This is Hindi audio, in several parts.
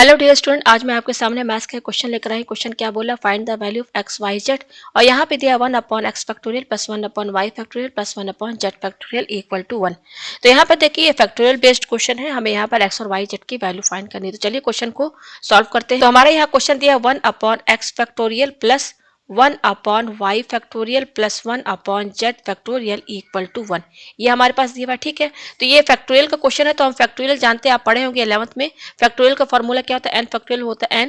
हेलो डियर स्टूडेंट, आज मैं आपके सामने मैथ्स का क्वेश्चन लेकर आई। क्वेश्चन क्या बोला, find the value of x y z. और यहाँ पे दिया 1 upon x factorial plus 1 upon Y factorial plus 1 upon Z factorial equal to 1। तो यहाँ पर देखिए ये फैक्टोरियल बेस्ड क्वेश्चन है, हमें यहाँ पर एक्स और वाई जेड की वैल्यू फाइंड करनी है। तो चलिए क्वेश्चन को सॉल्व करते हैं। तो हमारे यहाँ क्वेश्चन दिया 1 upon x factorial plus 1 upon Y factorial plus 1 upon Z factorial equal to 1। ये हमारे पास दिया हुआ, ठीक है। तो ये फैक्टोरियल का क्वेश्चन है, तो हम फैक्टोरियल जानते हैं, आप पढ़े होंगे 11th में। फैक्टोरियल का फॉर्मूला क्या होता है, एन फैक्टोरियल होता है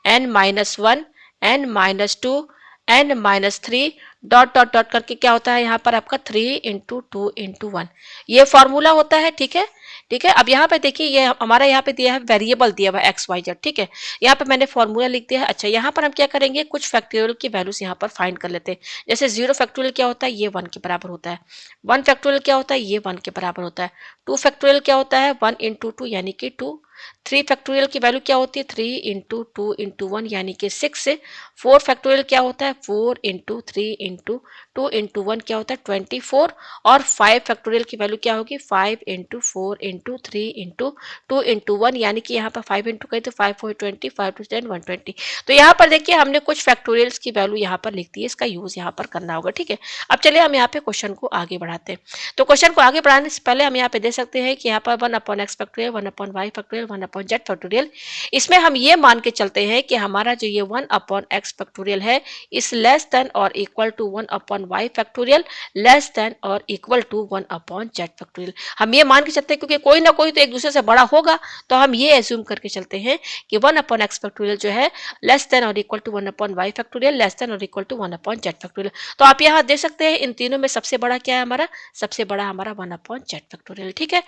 n minus one, n minus two, n minus three, dot dot dot करके क्या होता है यहाँ पर आपका 3 इंटू 2 इंटू 1। ये फॉर्मूला होता है, ठीक है। ठीक है, अब यहाँ पे देखिए ये हमारा यहाँ पे दिया है वेरिएबल दिया हुआ एक्स वाई जेड, ठीक है। यहाँ पे मैंने फॉर्मूला लिख दिया है। अच्छा, यहाँ पर हम क्या करेंगे, कुछ फैक्टोरियल की वैल्यूज यहाँ पर फाइंड कर लेते हैं। जैसे 0 फैक्टोरियल क्या होता है, ये 1 के बराबर होता है। 1 फैक्टोरियल क्या होता है, ये 1 के बराबर होता है। 2 फैक्टोरियल क्या होता है, 1 इंटू 2 यानी कि 2। 3 फैक्टोरियल की वैल्यू क्या होती है, 3 इंटू 2 इंटू 1 यानी कि 6। 4 फैक्टोरियल क्या होता है, 4 इंटू 3 इंटू 2 इंटू 1 क्या होता है 24। और 5 फैक्टोरियल की वैल्यू क्या होगी, 5 इंटू 4 इंटू 3 इंटू 2 इंटू 1 यानी कि यहाँ पर 5 इंटू करें तो 5 4 20, 5 टू 10 120। तो यहाँ पर देखिए हमने कुछ फैक्टोरियल्स की वैल्यू यहाँ पर लिख दी है, इसका यूज यहाँ पर करना होगा, ठीक है। अब चलिए हम यहाँ पे क्वेश्चन को आगे बढ़ाते हैं। तो क्वेश्चन को आगे बढ़ाने से पहले हम यहाँ पे देख सकते हैं कि यहाँ पर 1 upon x factorial, 1 upon Y factorial, 1 upon Z factorial. इसमें हम ये मान के चलते हैं कि हमारा जो ये 1 अपॉन एक्स फैक्टोरियल है इस लेस देन और equal to 1 upon Y factorial less than और equal to 1 upon Z factorial. हम ये मान के चलते हैं क्योंकि कोई ना कोई तो एक दूसरे से बड़ा होगा, तो हम ये एज्यूम करके चलते हैं कि 1 अपॉन एक्स फैक्टोरियल जो है लेस देन और equal to 1 upon Y factorial less than और equal to 1 upon Z factorial. तो आप यहाँ देख सकते हैं इन तीनों में सबसे बड़ा क्या है, हमारा सबसे बड़ा हमारा 1 अपॉन जेड फैक्टोरियल, ठीक है।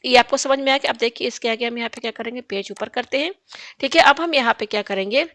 ये आपको समझ में आया कि अब देखिए इसके आगे हम यहाँ पे क्या करेंगे, पेज ऊपर करते हैं, ठीक है। अब हम यहाँ पे क्या करेंगे,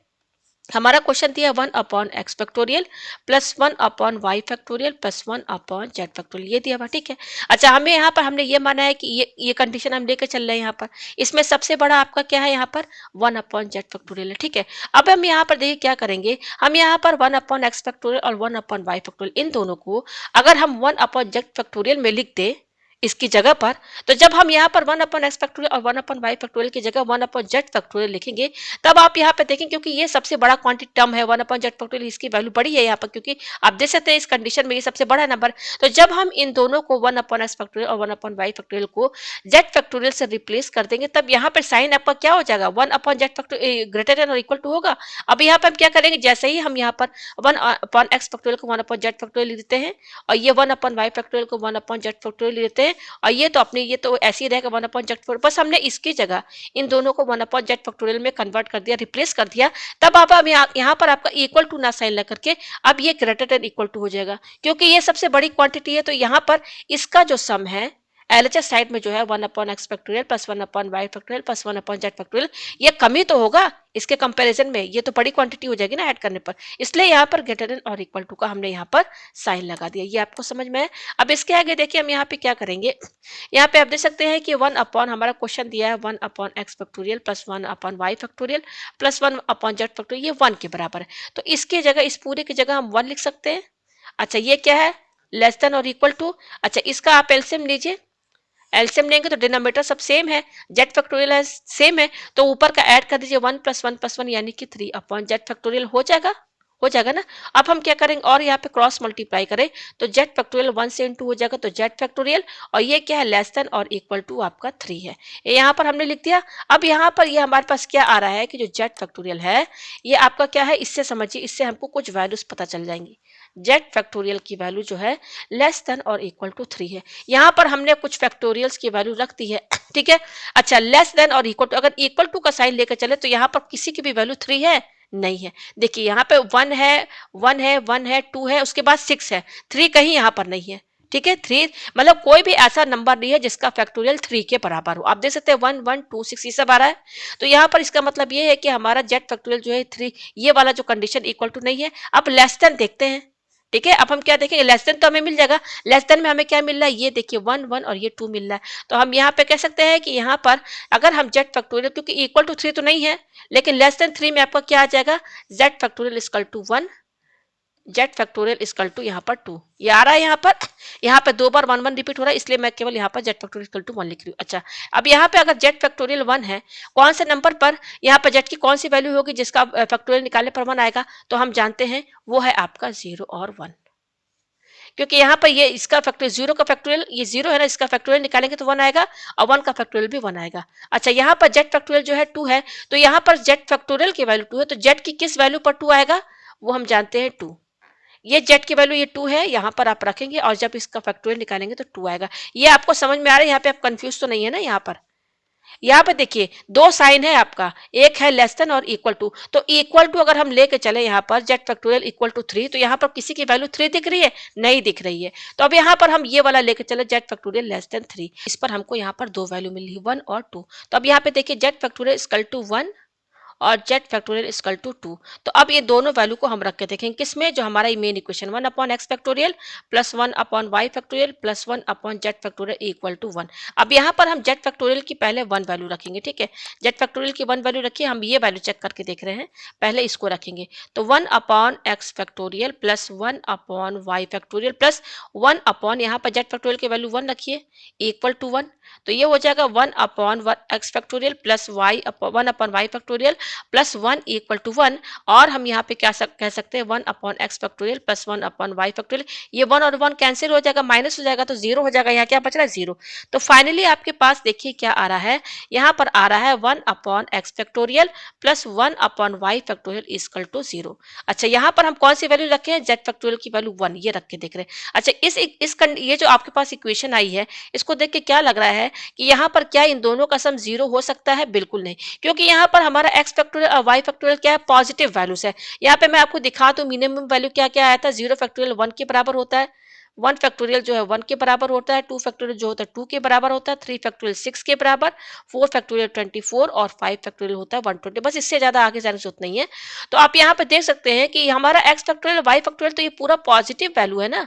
हमारा क्वेश्चन दिया 1 upon x factorial plus 1 upon Y factorial plus 1 upon Z factorial, ये दिया हुआ, ठीक है। अच्छा, हमें यहाँ पर हमने ये माना है कि ये कंडीशन हम लेकर चल रहे हैं यहाँ पर। इसमें सबसे बड़ा आपका क्या है, यहाँ पर 1 अपॉन जेड फैक्टोरियल है, ठीक है। अब हम यहाँ पर देखिए क्या करेंगे, हम यहाँ पर 1 अपॉन एक्स फैक्टोरियल और 1 अपॉन वाई फैक्टोरियल इन दोनों को अगर हम 1 अपॉन जेड फैक्टोरियल में लिख दे इसकी जगह पर, तो जब हम यहाँ पर 1 अपॉन एक्स फैक्टोरियल और 1 अपॉन वाई फैक्टोरियल की जगह 1 अपॉन जेड फैक्टोरियल लिखेंगे, तब आप यहाँ पे देखें क्योंकि ये सबसे बड़ा क्वांटिटी टर्म है 1 अपॉन जेड फैक्टोरियल, इसकी वैल्यू बड़ी है यहाँ पर, क्योंकि आप देख सकते हैं इस कंडीशन में ये सबसे बड़ा नंबर। तो जब हम इन दोनों को 1 अपॉन एक्स फैक्टोरियल और 1 अपॉन वाई फैक्टोरियल को जेड फैक्टोरियल से रिप्लेस कर देंगे, तब यहाँ पर साइन आपका क्या हो जाएगा, 1 upon Z factorial greater than और इक्वल टू होगा। अब यहाँ पर हम क्या करेंगे, जैसे ही हम यहाँ पर 1 अपॉन एक्स फैक्टोरियल को 1 अपॉन जेड फैक्टोरियल लिख देते हैं और ये 1 अपॉन वाई फैक्टोरियल को 1 अपॉन जेड फैक्टोरियल लिख देते हैं, और ये तो अपने ये तो ऐसे ही रहेगा 1 अपॉन जेड फैक्टोरियल, बस हमने इसकी जगह इन दोनों को 1 अपॉन जेड फैक्टोरियल में कन्वर्ट कर दिया, रिप्लेस कर दिया। तब आप अब यहाँ पर आपका इक्वल टू ना साइन लगा करके अब ये ग्रेटर देन इक्वल टू हो जाएगा, क्योंकि ये सबसे बड़ी क्वांटिटी है। तो यहाँ पर इसका जो सम है एलएचएस साइड में जो है 1 upon x factorial plus 1 upon Y factorial plus 1 upon Z factorial, ये कमी तो होगा इसके कंपैरिजन में, ये तो बड़ी क्वांटिटी हो जाएगी ना ऐड करने पर, इसलिए यहाँ पर ग्रेटर देन और इक्वल टू का हमने यहाँ पर साइन लगा दिया। ये आपको समझ में है। अब इसके आगे देखिए हम यहाँ पे क्या करेंगे, यहाँ पे आप देख सकते हैं कि 1 अपॉन हमारा क्वेश्चन दिया है 1 upon x factorial plus 1 upon Y factorial plus 1 upon Z factorial, ये 1 के बराबर है। तो इसकी जगह, इस पूरे की जगह हम 1 लिख सकते हैं। अच्छा, ये क्या है, लेस देन और इक्वल टू। अच्छा, इसका आप एलसीएम लीजिए, एलसीएम लेंगे तो डिनोमिनेटर सब सेम है, जेड फैक्टोरियल है सेम है, तो ऊपर का ऐड कर दीजिए 1 प्लस 1 प्लस 1 यानी कि 3 अपॉन जेड फैक्टोरियल हो जाएगा ना। अब हम क्या करेंगे और यहाँ पे क्रॉस मल्टीप्लाई करें तो जेड फैक्टोरियल 1 से इंटू हो जाएगा, तो जेड फैक्टोरियल, और ये क्या है लेस देन और इक्वल टू आपका 3 है, ये यहाँ पर हमने लिख दिया। अब यहाँ पर ये हमारे पास क्या आ रहा है कि जो जेड फैक्टोरियल है ये आपका क्या है, इससे समझिए, इससे हमको कुछ वैल्यूज पता चल जाएंगी। जेड फैक्टोरियल की वैल्यू जो है लेस देन और इक्वल टू 3 है, यहाँ पर हमने कुछ फैक्टोरियल्स की वैल्यू रख दी है, ठीक है। अच्छा, लेस देन और इक्वल टू, अगर इक्वल टू का साइन लेकर चले तो यहाँ पर किसी की भी वैल्यू 3 है नहीं है। देखिए यहाँ पे 1 है, 1 है, 1 है, 2 है, उसके बाद 6 है, 3 कहीं यहाँ पर नहीं है, ठीक है। 3 मतलब कोई भी ऐसा नंबर नहीं है जिसका फैक्टोरियल 3 के बराबर हो। आप देख सकते हैं 1 1 2 6 ये सब आ रहा है, तो यहाँ पर इसका मतलब ये है कि हमारा जेड फैक्टोरियल जो है 3, ये वाला जो कंडीशन इक्वल टू नहीं है। अब लेस देन देखते हैं, ठीक है। अब हम क्या देखेंगे, लेस देन तो हमें मिल जाएगा, लेस देन में हमें क्या मिल रहा है, ये देखिए 1 1 और ये 2 मिल रहा है। तो हम यहाँ पे कह सकते हैं कि यहाँ पर अगर हम जेड फैक्टोरियल, क्योंकि इक्वल टू 3 तो नहीं है, लेकिन लेस देन 3 में आपका क्या आ जाएगा, z factorial equal to 1, z factorial equal to यहाँ पर 2, ये आ रहा है यहाँ पे 2 बार 1 1 रिपीट हो रहा है, इसलिए मैं केवल यहाँ पर जेड फैक्टोरियल इक्वल टू 1 लिख रही हूँ। अच्छा, अब यहाँ पे अगर जेड फैक्टोरियल 1 है, कौन से नंबर पर यहाँ पर जेड की कौन सी वैल्यू होगी जिसका फैक्टोरियल निकालने पर 1 आएगा, तो हम जानते हैं वो है आपका 0 और 1, क्योंकि यहाँ पर ये इसका फैक्टोरियल 0 का फैक्टोरियल ये 0 है ना, इसका फैक्टोरियल निकालेंगे तो 1 आएगा और 1 का फैक्टोरियल भी 1 आएगा। अच्छा, यहाँ पर जेड फैक्टोरियल जो है 2 है, तो यहाँ पर जेड फैक्टोरियल की वैल्यू 2 है, तो जेड की किस वैल्यू पर 2 आएगा, वो हम जानते हैं 2। ये जेड की वैल्यू ये 2 है, यहाँ पर आप रखेंगे और जब इसका फैक्टोरियल निकालेंगे तो 2 आएगा। ये आपको समझ में आ रहा है, यहाँ पे आप कंफ्यूज तो नहीं है ना। यहाँ पे देखिए दो साइन है आपका, एक है लेस देन और इक्वल टू, तो इक्वल टू अगर हम लेके चले यहाँ पर जेड फैक्टोरियल इक्वल टू 3, तो यहाँ पर किसी की वैल्यू 3 दिख रही है, नहीं दिख रही है। तो अब यहाँ पर हम ये वाला लेके चले जेड फैक्टोरियल लेस देन 3, इस पर हमको यहाँ पर दो वैल्यू मिली है 1 और 2। तो अब यहाँ पे देखिए जेड फैक्टोरियल इक्वल टू 1 और जेड फैक्टोरियल इक्वल टू 2। तो अब ये दोनों वैल्यू को हम रख के देखेंगे किसमें, जो हमारा main equation 1 upon x factorial plus 1 upon Y factorial plus 1 upon Z factorial equal to 1। अब यहाँ पर हम जेड फैक्टोरियल की पहले 1 वैल्यू रखेंगे, ठीक है। जेड फैक्टोरियल की 1 वैल्यू रखिए, हम ये वैल्यू चेक करके देख रहे हैं, पहले इसको रखेंगे। तो 1 upon x factorial plus 1 upon Y factorial plus 1 upon यहाँ पर जेड फैक्टोरियल की वैल्यू 1 रखिए इक्वल टू 1। तो ये हो जाएगा 1 upon x factorial plus y 1 upon Y factorial plus 1 equal to 1। और हम यहाँ पे क्या कह सकते हैं 1 upon x factorial plus 1 upon Y factorial, ये 1 और 1 कैंसिल हो जाएगा, माइनस हो जाएगा तो 0 हो जाएगा, यहाँ क्या बच रहा है 0। तो फाइनली आपके पास देखिए क्या आ रहा है, यहाँ पर आ रहा है 1 upon x factorial plus 1 upon Y factorial equal to 0। अच्छा, यहाँ पर हम कौन सी वैल्यू रखे हैं, जेड फैक्टोरियल की वैल्यू 1 ये रख के देख रहे हैं। अच्छा, ये जो आपके पास इक्वेशन आई है, इसको देख के क्या लग रहा है कि यहाँ पर क्या इन दोनों का सम 0 हो सकता है, बिल्कुल नहीं, क्योंकि यहाँ पर हमारा एक्स फैक्टोरियल और वाई फैक्टोरियल क्या है, पॉजिटिव वैल्यूज है। यहाँ पे मैं आपको दिखा दूं मिनिमम वैल्यू क्या क्या आया था, 0 फैक्टोरियल 1 के बराबर होता है, 1 फैक्टोरियल जो है 1 के बराबर होता है, 2 फैक्टोरियल जो होता है 2 के बराबर होता है, 3 फैक्टोरियल 6 के बराबर, 4 फैक्टोरियल 24 और 5 फैक्टोरियल होता है 120। बस इससे ज्यादा आगे जाने की जरूरत नहीं है। तो आप यहाँ पे देख सकते हैं कि हमारा एक्स फैक्टोरियल वाई फैक्टोरियल तो ये पूरा पॉजिटिव वैल्यू है ना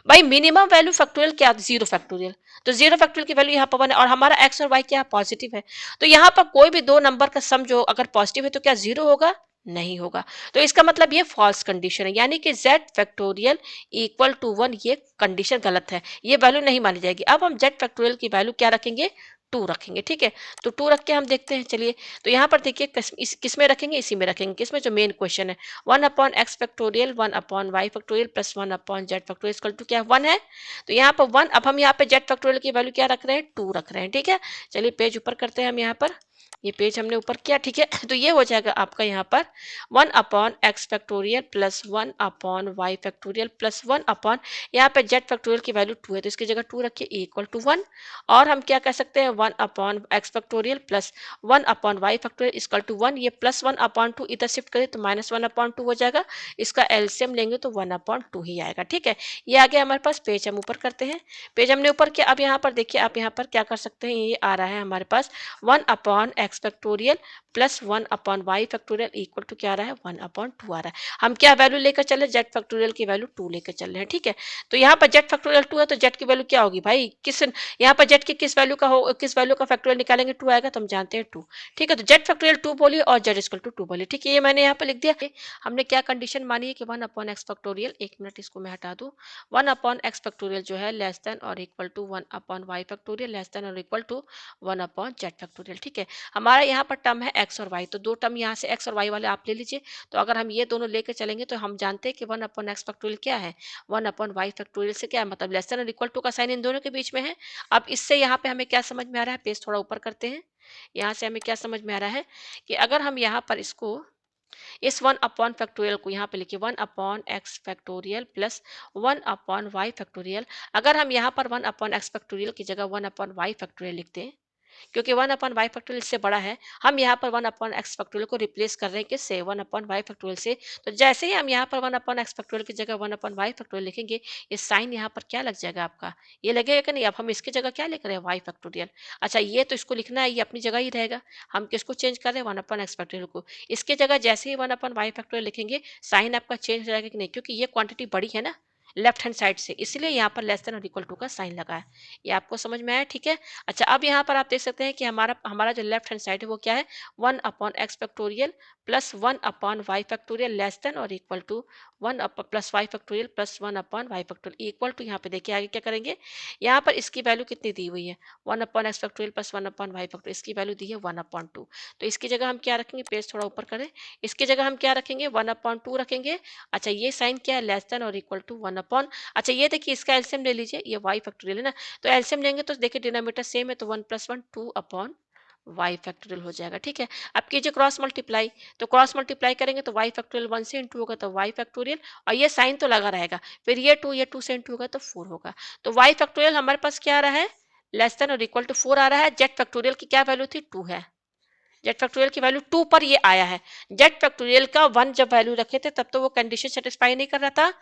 भाई। मिनिमम वैल्यू फैक्टोरियल क्या, 0 फैक्टोरियल, तो 0 फैक्टोरियल की वैल्यू यहाँ पर 1 है और हमारा एक्स और वाई क्या पॉजिटिव है। तो यहाँ पर कोई भी दो नंबर का सम जो अगर पॉजिटिव है तो क्या 0 होगा, नहीं होगा। तो इसका मतलब ये फॉल्स कंडीशन है, यानी कि z फैक्टोरियल इक्वल टू 1 ये कंडीशन गलत है, ये वैल्यू नहीं मानी जाएगी। अब हम z फैक्टोरियल की वैल्यू क्या रखेंगे, 2 रखेंगे, ठीक है। तो 2 रख के हम देखते हैं, चलिए। तो यहाँ पर देखिए किस में रखेंगे, इसी में रखेंगे, किसमें, जो मेन क्वेश्चन है 1 upon x factorial 1 upon Y factorial plus 1 upon Z factorial equal to क्या 1 है। तो यहाँ पर 1, अब हम यहाँ पे जेड फैक्टोरियल की वैल्यू क्या रख रहे हैं, 2 रख रहे हैं, ठीक है। चलिए पेज ऊपर करते हैं हम, यहाँ पर ये पेज हमने ऊपर किया, ठीक है। तो ये हो जाएगा आपका यहाँ पर 1 upon x factorial plus 1 upon Y factorial plus 1 upon यहाँ पे जेड फैक्टोरियल की वैल्यू 2 है तो इसकी जगह 2 रखिए इक्वल टू 1। और हम क्या कह सकते हैं 1 upon x factorial plus 1 upon Y factorial equal to 1, ये प्लस 1 अपॉन 2 इधर शिफ्ट करें तो माइनस 1 अपॉन 2 हो जाएगा, इसका एलसीएम लेंगे तो 1 अपॉन 2 ही आएगा, ठीक है। ये आ गया हमारे पास, पेज हम ऊपर करते हैं, पेज हमने ऊपर किया। अब यहाँ पर देखिए आप यहाँ पर क्या कर सकते हैं, ये आ रहा है हमारे पास 1 upon x factorial plus 1 upon Y factorial equal to क्या आ रहा है 1 अपॉन 2 आ रहा है। हम क्या वैल्यू लेकर चले, जेड फैक्टोरियल की वैल्यू 2 लेकर चल रहे हैं, ठीक है। तो यहाँ पर जेड फैक्टोरियल 2 है तो जेड की वैल्यू क्या होगी भाई, किस यहाँ पर जेड की किस वैल्यू का हो, किस वैल्यू का फैक्टोरियल निकालेंगे 2 आएगा, तो हम जानते हैं 2, ठीक है। तो जेड फैक्टोरियल 2 बोलिए और जेड इक्वल टू 2 बोलिए, ठीक है। ये मैंने यहाँ पर लिख दिया। हमने क्या कंडीशन मानी है कि 1 अपॉन एक्स फैक्टोरियल, 1 मिनट इसको मैं हटा दूं, 1 अपॉन एक्स फैक्टोरियल जो है लेस देन और equal to 1 upon Y factorial less than और equal to 1 upon Z factorial, ठीक है। हमारा यहाँ पर टर्म है एक्स और वाई, तो दो टर्म यहाँ से एक्स और वाई वाले आप ले लीजिए। तो अगर हम ये दोनों लेके चलेंगे तो हम जानते हैं कि 1 अपॉन एक्स फैक्टोरियल क्या है, 1 अपॉन वाई फैक्टोरियल से क्या है, मतलब लेस देन और इक्वल टू का साइन इन दोनों के बीच में है। अब इससे यहाँ पे हमें क्या समझ में आ रहा है, पेज थोड़ा ऊपर करते हैं, यहाँ से हमें क्या समझ में आ रहा है कि अगर हम यहाँ पर इसको इस 1 अपॉन फैक्टोरियल को यहाँ पे लिखिए 1 upon x factorial plus 1 upon Y factorial, अगर हम यहाँ पर 1 अपॉन एक्स फैक्टोरियल की जगह 1 अपॉन वाई फैक्टोरियल लिखते हैं, क्योंकि 1 अपॉन वाई फैक्टोरियल इससे बड़ा है, हम यहाँ पर 1 अपॉन एक्स फैक्टोरियल को रिप्लेस कर रहे हैं किससे, 1 अपॉन वाई फैक्टोरियल से। तो जैसे ही हम यहाँ पर 1 अपॉन एक्स फैक्टोरियल की जगह 1 अपॉन वाई फैक्टोरियल लिखेंगे, ये साइन यहाँ पर क्या लग जाएगा आपका, ये लगेगा कि नहीं। अब हम इसकी जगह क्या लिख रहे हैं, वाई फैक्टोरियल। अच्छा, ये तो इसको लिखना है, ये अपनी जगह ही रहेगा। हम किसको चेंज कर रहे हैं, 1 अपॉन एक्स फैक्टोरियल को। इसकी जगह जैसे ही 1 अपॉन वाई फैक्टोरियल लिखेंगे, साइन आपका चेंज हो जाएगा कि नहीं, क्योंकि ये क्वांटिटी बड़ी है ना, लेफ्ट हैंड साइड से, इसलिए यहाँ पर लेस देन और इक्वल टू का साइन लगा है। ये आपको समझ में आया, ठीक है। अच्छा, अब यहाँ पर आप देख सकते हैं कि हमारा हमारा जो लेफ्ट हैंड साइड है वो क्या है, 1 upon x factorial plus 1 upon Y factorial less than और equal to 1 plus Y factorial plus 1 upon Y factorial equal to, यहाँ पे देखिए आगे क्या करेंगे, यहाँ पर इसकी वैल्यू कितनी दी हुई है, 1 upon x factorial plus 1 upon Y factorial, इसकी वैल्यू दी है 1 अपॉन 2। तो इसकी जगह हम क्या रखेंगे, पेज थोड़ा ऊपर करें, इसकी जगह हम क्या रखेंगे, 1 अपॉन 2 रखेंगे। अच्छा, ये साइन क्या है, लेस देन और इक्वल टू 1 अपॉन, अच्छा ये देखिए इसका एलसीएम ले लीजिए, ये वाई फैक्टोरियल है ना, तो एलसीएम लेंगे तो देखिए डिनोमिनेटर सेम है, तो 1 प्लस 1 2 अपॉन वाई फैक्टोरियल हो जाएगा, ठीक है। अब कीजिए क्रॉस मल्टीप्लाई, तो क्रॉस मल्टीप्लाई करेंगे तो वाई फैक्टोरियल 1 से इंटू होगा तो वाई फैक्टोरियल, और ये साइन तो लगा रहेगा, फिर ये 2 से इंटू होगा तो 4 होगा। तो वाई फैक्टोरियल हमारे पास क्या आ रहा है, लेस देन और इक्वल टू 4 आ रहा है। जेड फैक्टोरियल की क्या वैल्यू थी, 2 है, जेड फैक्टोरियल की वैल्यू 2 पर ये आया है। जेड फैक्टोरियल का 1 जब वैल्यू रखे थे तब तो वो कंडीशन सेटिस्फाई नहीं कर रहा था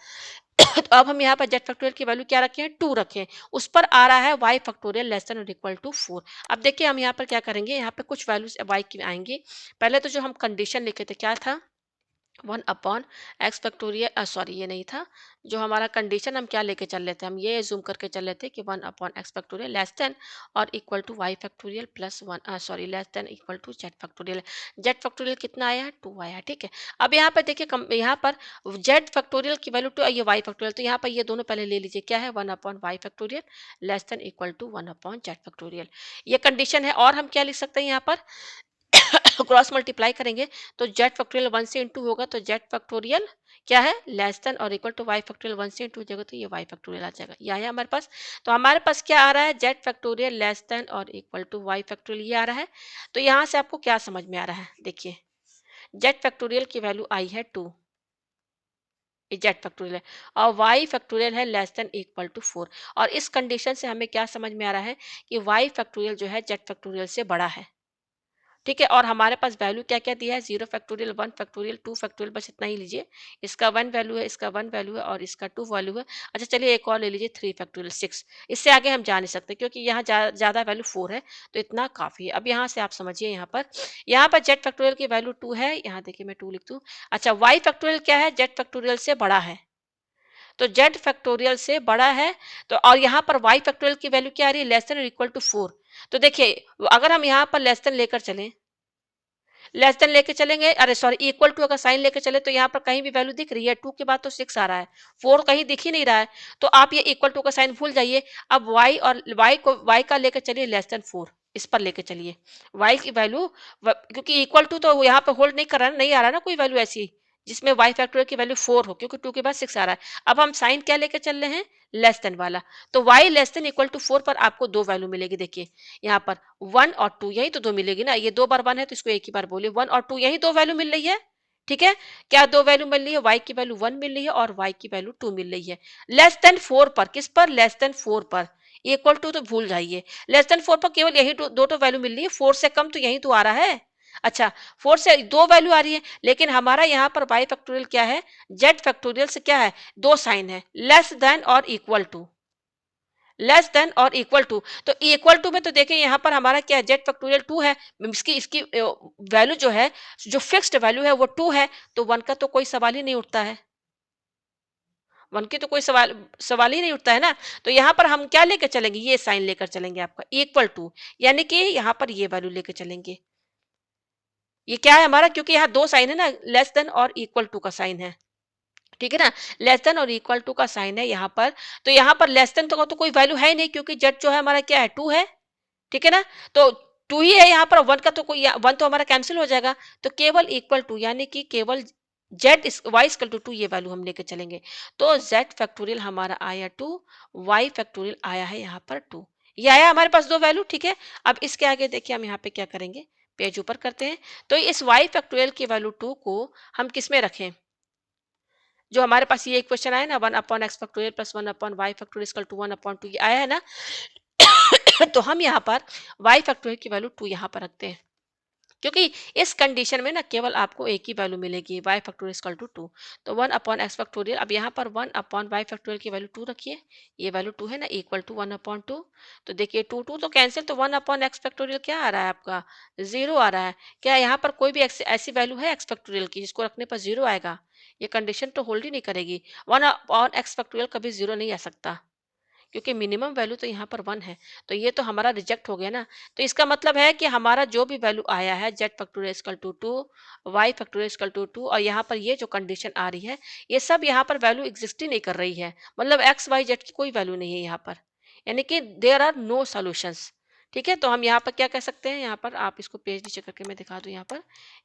तो अब हम यहाँ पर जेड फैक्टोरियल की वैल्यू क्या रखे हैं, 2 रखे, उस पर आ रहा है वाई फैक्टोरियल लेस देन और इक्वल टू 4। अब देखिए हम यहाँ पर क्या करेंगे, यहाँ पे कुछ वैल्यूज वाई की आएंगी। पहले तो जो हम कंडीशन लिखे थे क्या था, 1 अपॉन एक्स फैक्टोरियल, सॉरी ये नहीं था, जो हमारा कंडीशन हम क्या लेके चल रहे थे, हम ये जूम करके चल रहे थे कि 1 upon x factorial less than और equal to Y factorial plus 1, sorry less than equal to Z factorial. Z factorial कितना आया है, 2 आया है, ठीक है। अब यहाँ पर देखिए यहाँ पर जेड फैक्टोरियल की वैल्यू 2, ये वाई फैक्टोरियल, तो यहाँ पर ये दोनों पहले ले लीजिए, क्या है 1 upon Y factorial less than equal to 1 upon Z factorial, ये कंडीशन है। और हम क्या लिख सकते हैं यहाँ पर क्रॉस मल्टीप्लाई करेंगे तो जेड फैक्टोरियल 1 से इंटू होगा तो जेड फैक्टोरियल क्या है, लेस देन और इक्वल टू वाई फैक्टोरियल 1 से इंटू हो जाएगा तो ये वाई फैक्टोरियल आ जाएगा, यह है हमारे पास। तो हमारे पास क्या आ रहा है, जेड फैक्टोरियल लेस देन और इक्वल टू वाई फैक्टोरियल, ये आ रहा है। तो यहाँ से आपको क्या समझ में आ रहा है, देखिए जेड फैक्टोरियल की वैल्यू आई है 2, जेड फैक्टोरियल है, और वाई फैक्टोरियल है लेस देन इक्वल टू 4। और इस कंडीशन से हमें क्या समझ में आ रहा है कि वाई फैक्टोरियल जो है जेड फैक्टोरियल से बड़ा है, ठीक है। और हमारे पास वैल्यू क्या क्या दिया है, 0 फैक्टोरियल 1 फैक्टोरियल 2 फैक्टोरियल, बस इतना ही लीजिए। इसका 1 वैल्यू है, इसका 1 वैल्यू है और इसका 2 वैल्यू है। अच्छा चलिए एक और ले लीजिए, 3 फैक्टोरियल 6, इससे आगे हम जा नहीं सकते क्योंकि यहाँ ज़्यादा वैल्यू 4 है, तो इतना काफ़ी है। अब यहाँ से आप समझिए, यहाँ पर जेड फैक्टोरियल की वैल्यू 2 है, यहाँ देखिए मैं 2 लिख दूँ। अच्छा, वाई फैक्टोरियल क्या है, जेड फैक्टोरियल से बड़ा है, तो जेड फैक्टोरियल से बड़ा है, तो और यहाँ पर वाई फैक्टोरियल की वैल्यू क्या आ रही है, लेस देन और इक्वल टू 4। तो देखिए अगर हम यहाँ पर लेस देन लेकर चलें, लेस देन लेके चलेंगे, अरे सॉरी इक्वल टू अगर साइन लेके चले तो यहाँ पर कहीं भी वैल्यू दिख रही है, 2 के बाद तो 6 आ रहा है, 4 कहीं दिख ही नहीं रहा है, तो आप ये इक्वल टू का साइन भूल जाइए। अब y और y का लेके चलिए लेस देन 4, इस पर लेके चलिए y की वैल्यू, क्योंकि इक्वल टू तो यहाँ पे होल्ड नहीं कर रहा, नहीं आ रहा ना कोई वैल्यू ऐसी जिसमें y फैक्टोरियल की वैल्यू 4 हो, क्योंकि 2 के बाद 6 आ रहा है। अब हम साइन क्या लेके चल रहे हैं, लेस देन वाला, तो y less than equal to 4 पर आपको दो वैल्यू मिलेगी, देखिए यहाँ पर 1 और 2, यही तो दो मिलेगी ना, ये 2 बार 1 है तो इसको एक ही बार बोलिए, 1 और 2 यही दो वैल्यू मिल रही है, ठीक है। क्या दो वैल्यू मिल रही है, y की वैल्यू 1 मिल रही है और y की वैल्यू 2 मिल रही है, लेस देन 4 पर, किस पर, लेस देन 4 पर, इक्वल टू तो भूल जाइए, लेस देन 4 पर केवल यही दो तो वैल्यू मिल रही है, 4 से कम तो यही तो आ रहा है। अच्छा, 4 से दो वैल्यू आ रही है, लेकिन हमारा यहाँ पर y फैक्टोरियल क्या है, z फैक्टोरियल से क्या है, दो साइन है, लेस देन और इक्वल टू, लेस देन और इक्वल टू, तो इक्वल टू में तो देखिए यहाँ पर हमारा क्या है, जेड फैक्टोरियल 2 है, इसकी इसकी वैल्यू जो है, जो फिक्स्ड वैल्यू है वो 2 है, तो 1 का तो कोई सवाल ही नहीं उठता है, 1 की तो कोई सवाल सवाल ही नहीं उठता है ना। तो यहाँ पर हम क्या लेकर चलेंगे, ये साइन लेकर चलेंगे आपका इक्वल टू, यानी कि यहाँ पर ये वैल्यू लेकर चलेंगे, ये क्या है हमारा, क्योंकि यहाँ दो साइन है ना, लेस देन और इक्वल टू का साइन है, ठीक है ना, लेस देन और इक्वल टू का साइन है यहाँ पर। तो यहाँ पर लेस देन तो कोई वैल्यू है ही नहीं, क्योंकि जेड जो है हमारा क्या है, 2 है, ठीक है ना, तो 2 ही है यहाँ पर, 1 का तो कोई 1 तो हमारा कैंसिल हो जाएगा, तो केवल इक्वल टू, यानी कि केवल जेड इस वाई इक्वल टू 2 ये वैल्यू हम लेके चलेंगे, तो जेड फैक्टोरियल हमारा आया 2, वाई फैक्टोरियल आया है यहाँ पर 2, ये आया हमारे पास दो वैल्यू, ठीक है। अब इसके आगे देखिए हम यहाँ पे क्या करेंगे, पेज ऊपर करते हैं, तो इस वाई फैक्टोरियल की वैल्यू 2 को हम किस में रखें, जो हमारे पास ये क्वेश्चन आया ना, 1 upon x factorial plus 1 upon Y factorial equal to 1 upon 2, ये आया है ना तो हम यहाँ पर y फैक्टोरियल की वैल्यू 2 यहाँ पर रखते हैं, क्योंकि इस कंडीशन में ना केवल आपको एक ही वैल्यू मिलेगी, y फैक्टोरियल इक्वल टू 2। तो 1 अपॉन x फैक्टोरियल, अब यहाँ पर 1 अपॉन y फैक्टोरियल की वैल्यू 2 रखिए, ये वैल्यू 2 है ना, इक्वल टू 1 अपॉन 2। तो देखिए 2 2 तो कैंसिल, तो 1 अपॉन x फैक्टोरियल क्या आ रहा है आपका, 0 आ रहा है। क्या यहाँ पर कोई भी ऐसी वैल्यू है x फैक्टोरियल की जिसको रखने पर 0 आएगा? ये कंडीशन तो होल्ड ही नहीं करेगी। 1 अपॉन x फैक्टोरियल कभी 0 नहीं आ सकता, क्योंकि मिनिमम वैल्यू तो यहाँ पर 1 है। तो ये तो हमारा रिजेक्ट हो गया ना। तो इसका मतलब है कि हमारा जो भी वैल्यू आया है z factorial equal to 2, y factorial equal to 2, और यहाँ पर ये जो कंडीशन आ रही है, ये सब यहाँ पर वैल्यू एग्जिस्ट ही नहीं कर रही है। मतलब x y z की कोई वैल्यू नहीं है यहाँ पर, यानी कि देयर आर नो सॉल्यूशंस। ठीक है, तो हम यहाँ पर क्या कह सकते हैं, यहाँ पर आप इसको पेज नीचे करके मैं दिखा दूं,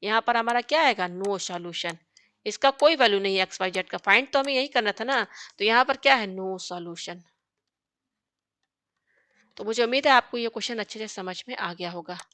यहाँ पर हमारा क्या आएगा, नो सॉल्यूशन। इसका कोई वैल्यू नहीं है एक्स वाई जेड का, फाइंड तो हमें यही करना था ना। तो यहाँ पर क्या है, नो सॉल्यूशन। तो मुझे उम्मीद है आपको ये क्वेश्चन अच्छे से समझ में आ गया होगा।